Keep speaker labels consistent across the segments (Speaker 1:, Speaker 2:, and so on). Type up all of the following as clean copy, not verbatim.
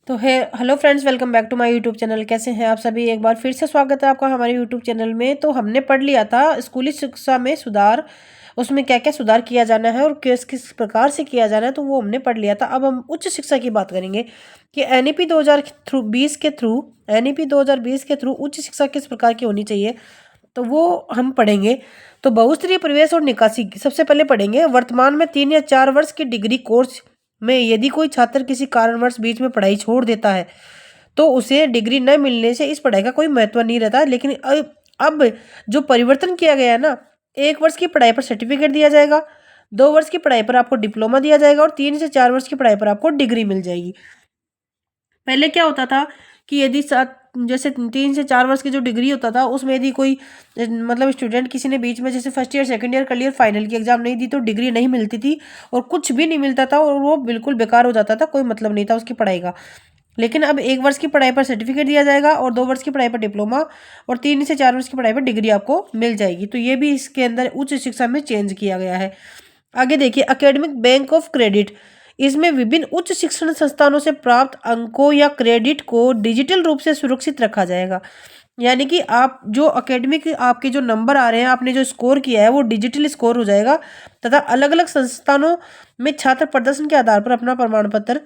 Speaker 1: तो है hello friends, welcome back to my YouTube channel. कैसे हैं आप सभी? एक बार फिर से स्वागत है आपका हमारे यूट्यूब चैनल में। तो हमने पढ़ लिया था स्कूली शिक्षा में सुधार, उसमें क्या क्या सुधार किया जाना है और किस किस प्रकार से किया जाना है, तो वो हमने पढ़ लिया था। अब हम उच्च शिक्षा की बात करेंगे कि एनईपी 2020 के थ्रू उच्च शिक्षा किस प्रकार की होनी चाहिए, तो वो हम पढ़ेंगे। तो बहुस्तरीय प्रवेश और निकासी सबसे पहले पढ़ेंगे। वर्तमान में 3 या 4 वर्ष के डिग्री कोर्स में यदि कोई छात्र किसी कारणवश बीच में पढ़ाई छोड़ देता है तो उसे डिग्री न मिलने से इस पढ़ाई का कोई महत्व नहीं रहता। लेकिन अब जो परिवर्तन किया गया है ना, 1 वर्ष की पढ़ाई पर सर्टिफिकेट दिया जाएगा, 2 वर्ष की पढ़ाई पर आपको डिप्लोमा दिया जाएगा और 3 से 4 वर्ष की पढ़ाई पर आपको डिग्री मिल जाएगी। पहले क्या होता था कि यदि सात जैसे 3 से 4 वर्ष की जो डिग्री होता था उसमें यदि कोई मतलब स्टूडेंट किसी ने बीच में जैसे फर्स्ट ईयर सेकंड ईयर कर लिया और फाइनल की एग्जाम नहीं दी तो डिग्री नहीं मिलती थी और कुछ भी नहीं मिलता था और वो बिल्कुल बेकार हो जाता था, कोई मतलब नहीं था उसकी पढ़ाई का। लेकिन अब 1 वर्ष की पढ़ाई पर सर्टिफिकेट दिया जाएगा और 2 वर्ष की पढ़ाई पर डिप्लोमा और 3 से 4 वर्ष की पढ़ाई पर डिग्री आपको मिल जाएगी। तो ये भी इसके अंदर उच्च शिक्षा में चेंज किया गया है। आगे देखिए, एकेडमिक बैंक ऑफ क्रेडिट। इसमें विभिन्न उच्च शिक्षण संस्थानों से प्राप्त अंकों या क्रेडिट को डिजिटल रूप से सुरक्षित रखा जाएगा। यानी कि आप जो एकेडमिक आपके जो नंबर आ रहे हैं, आपने जो स्कोर किया है वो डिजिटल स्कोर हो जाएगा तथा अलग अलग संस्थानों में छात्र प्रदर्शन के आधार पर अपना प्रमाण पत्र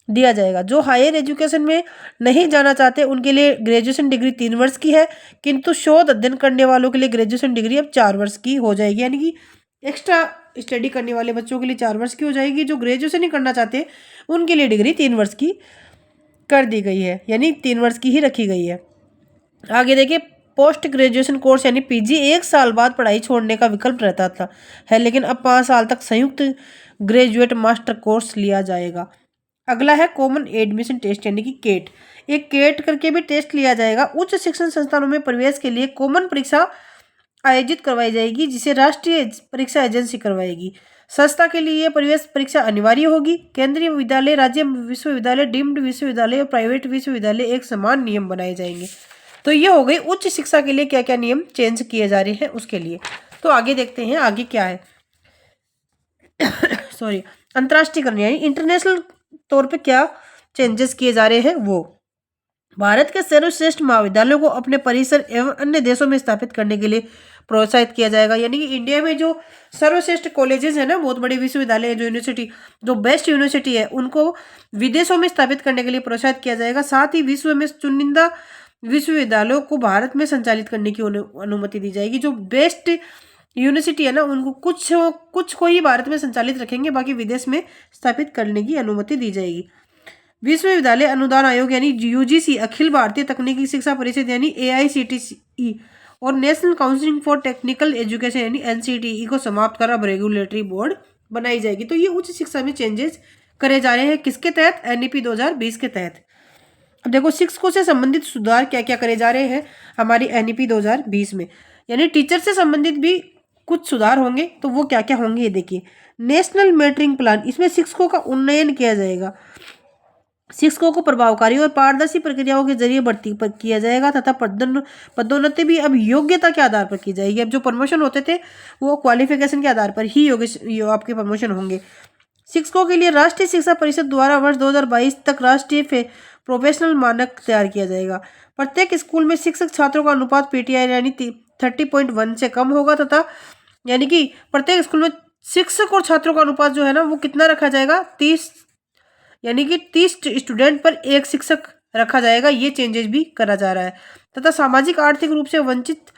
Speaker 1: दिया जाएगा। जो हायर एजुकेशन में नहीं जाना चाहते उनके लिए ग्रेजुएशन डिग्री 3 वर्ष की है, किंतु शोध अध्ययन करने वालों के लिए ग्रेजुएशन डिग्री अब 4 वर्ष की हो जाएगी। यानी कि एक्स्ट्रा स्टडी करने वाले बच्चों के लिए 4 वर्ष की हो जाएगी। जो ग्रेजुएशन ही करना चाहते हैं उनके लिए डिग्री 3 वर्ष की कर दी गई है, यानी 3 वर्ष की ही रखी गई है। आगे देखिए, पोस्ट ग्रेजुएशन कोर्स यानी पीजी 1 साल बाद पढ़ाई छोड़ने का विकल्प रहता था है, लेकिन अब 5 साल तक संयुक्त ग्रेजुएट मास्टर कोर्स लिया जाएगा। अगला है कॉमन एडमिशन टेस्ट यानी कि केट। एक केट करके भी टेस्ट लिया जाएगा। उच्च शिक्षण संस्थानों में प्रवेश के लिए कॉमन परीक्षा आयोजित करवाई जाएगी जिसे राष्ट्रीय परीक्षा एजेंसी करवाएगी। संस्था के लिए यह प्रवेश परीक्षा अनिवार्य होगी। केंद्रीय विद्यालय, राज्य विश्वविद्यालय, डीम्ड विश्वविद्यालय और प्राइवेट विश्वविद्यालय एक समान नियम बनाए जाएंगे। तो ये हो गई उच्च शिक्षा के लिए क्या क्या नियम चेंज किए जा रहे हैं उसके लिए। तो आगे देखते हैं आगे क्या है। सॉरी, अंतर्राष्ट्रीयकरण यानी इंटरनेशनल तौर पे क्या चेंजेस किए जा रहे हैं वो। भारत के सर्वश्रेष्ठ महाविद्यालयों को अपने परिसर एवं अन्य देशों में स्थापित करने के लिए प्रोत्साहित किया जाएगा। यानी कि इंडिया में जो सर्वश्रेष्ठ कॉलेजेस है ना, बहुत बड़े विश्वविद्यालय है, जो यूनिवर्सिटी जो बेस्ट यूनिवर्सिटी है, उनको विदेशों में स्थापित करने के लिए प्रोत्साहित किया जाएगा। साथ ही विश्व में चुनिंदा विश्वविद्यालयों को भारत में संचालित करने की अनुमति दी जाएगी। जो बेस्ट यूनिवर्सिटी है ना, उनको कुछ कुछ को ही भारत में संचालित रखेंगे, बाकी विदेश में स्थापित करने की अनुमति दी जाएगी। विश्वविद्यालय अनुदान आयोग यानी यूजीसी, अखिल भारतीय तकनीकी शिक्षा परिषद यानी एआईसीटीई और national council for technical education यानी एनसीटीई को समाप्त कर अब रेगुलेटरी बोर्ड बनाई जाएगी। तो ये उच्च शिक्षा में चेंजेस करे जा रहे हैं किसके तहत? एनईपी 2020 के तहत। अब देखो, शिक्षकों से संबंधित सुधार क्या क्या करे जा रहे हैं हमारी एनईपी 2020 में। यानी टीचर से संबंधित भी कुछ सुधार होंगे, तो वो क्या क्या होंगे ये देखिए। नेशनल मेटरिंग प्लान, इसमें शिक्षकों का उन्नयन किया जाएगा। शिक्षकों को प्रभावकारी और पारदर्शी प्रक्रियाओं के जरिए भर्ती पर किया जाएगा तथा पदोन्नति भी अब योग्यता के आधार पर की जाएगी। अब जो प्रमोशन होते थे वो क्वालिफिकेशन के आधार पर ही आपके प्रमोशन होंगे। शिक्षकों के लिए राष्ट्रीय शिक्षा परिषद द्वारा वर्ष 2022 तक राष्ट्रीय प्रोफेशनल मानक तैयार किया जाएगा। प्रत्येक स्कूल में शिक्षक छात्रों का अनुपात पीटीआई यानी 30.1 से कम होगा तथा यानी कि प्रत्येक स्कूल में शिक्षक और छात्रों का अनुपात जो है ना वो कितना रखा जाएगा? 30, यानी कि 30 स्टूडेंट पर एक शिक्षक रखा जाएगा। ये चेंजेस भी करा जा रहा है। तथा सामाजिक आर्थिक रूप से वंचित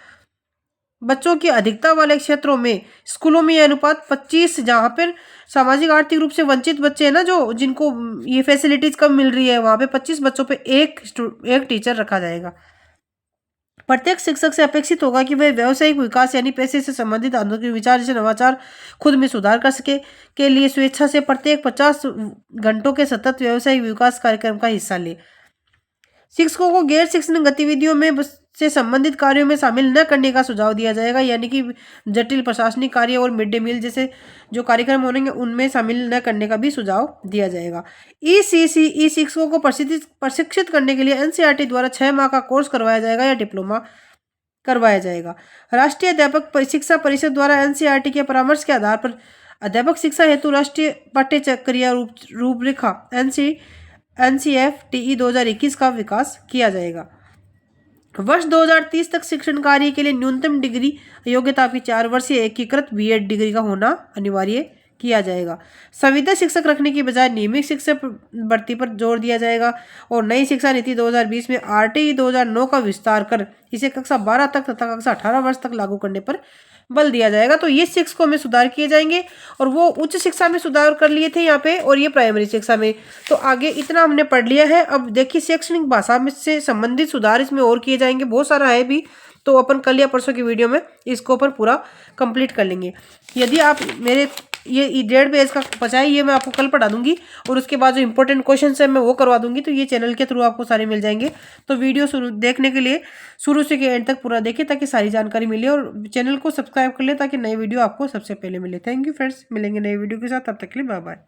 Speaker 1: बच्चों की अधिकता वाले क्षेत्रों में स्कूलों में यह अनुपात 25, जहाँ पर सामाजिक आर्थिक रूप से वंचित बच्चे हैं ना, जो जिनको ये फैसिलिटीज कम मिल रही है, वहाँ पे 25 बच्चों पे एक टीचर रखा जाएगा। प्रत्येक शिक्षक से अपेक्षित होगा कि वह व्यावसायिक विकास यानी पैसे से संबंधित आंतरिक विचार जैसे नवाचार खुद में सुधार कर सके के लिए स्वेच्छा से प्रत्येक 50 घंटों के सतत व्यावसायिक विकास कार्यक्रम का हिस्सा ले। शिक्षकों को गैर शिक्षण गतिविधियों में से संबंधित कार्यों में शामिल न करने का सुझाव दिया जाएगा। यानी कि जटिल प्रशासनिक कार्य और मिड डे मील जैसे जो कार्यक्रम होंगे उनमें शामिल न करने का भी सुझाव दिया जाएगा। ईसीसीई शिक्षकों को प्रशिक्षित करने के लिए एनसीईआरटी द्वारा 6 माह का कोर्स करवाया जाएगा या डिप्लोमा करवाया जाएगा। राष्ट्रीय अध्यापक शिक्षा परिषद द्वारा एनसीईआरटी के परामर्श के आधार पर अध्यापक शिक्षा हेतु राष्ट्रीय पाठ्यचर्या रूपरेखा NCF-TE 2021 का विकास किया जाएगा। वर्ष 2030 तक शिक्षण कार्य के लिए न्यूनतम डिग्री योग्यता की 4 वर्षीय एकीकृत BEd डिग्री का होना अनिवार्य किया जाएगा। संविदा शिक्षक रखने की बजाय नियमित शिक्षक भर्ती पर जोर दिया जाएगा और नई शिक्षा नीति 2020 में RTE 2009 का विस्तार कर इसे कक्षा 12 तक तथा कक्षा 18 वर्ष तक लागू करने पर बल दिया जाएगा। तो ये शिक्षकों में सुधार किए जाएंगे और वो उच्च शिक्षा में सुधार कर लिए थे यहाँ पे, और ये प्राइमरी शिक्षा में। तो आगे इतना हमने पढ़ लिया है। अब देखिए शैक्षणिक भाषा में से संबंधित सुधार इसमें और किए जाएंगे, बहुत सारा है भी, तो अपन कल या परसों की वीडियो में इसको अपन पूरा कंप्लीट कर लेंगे। यदि आप मेरे ये 1.5 पेज का बचा है, ये मैं आपको कल पढ़ा दूंगी और उसके बाद जो इंपॉर्टेंट क्वेश्चन है मैं वो करवा दूंगी। तो ये चैनल के थ्रू आपको सारे मिल जाएंगे। तो वीडियो शुरू देखने के लिए शुरू से एंड तक पूरा देखें ताकि सारी जानकारी मिले, और चैनल को सब्सक्राइब कर ले ताकि नई वीडियो आपको सबसे पहले मिले। थैंक यू फ्रेंड्स, मिलेंगे नई वीडियो के साथ, तब तक के लिए बाय बाय।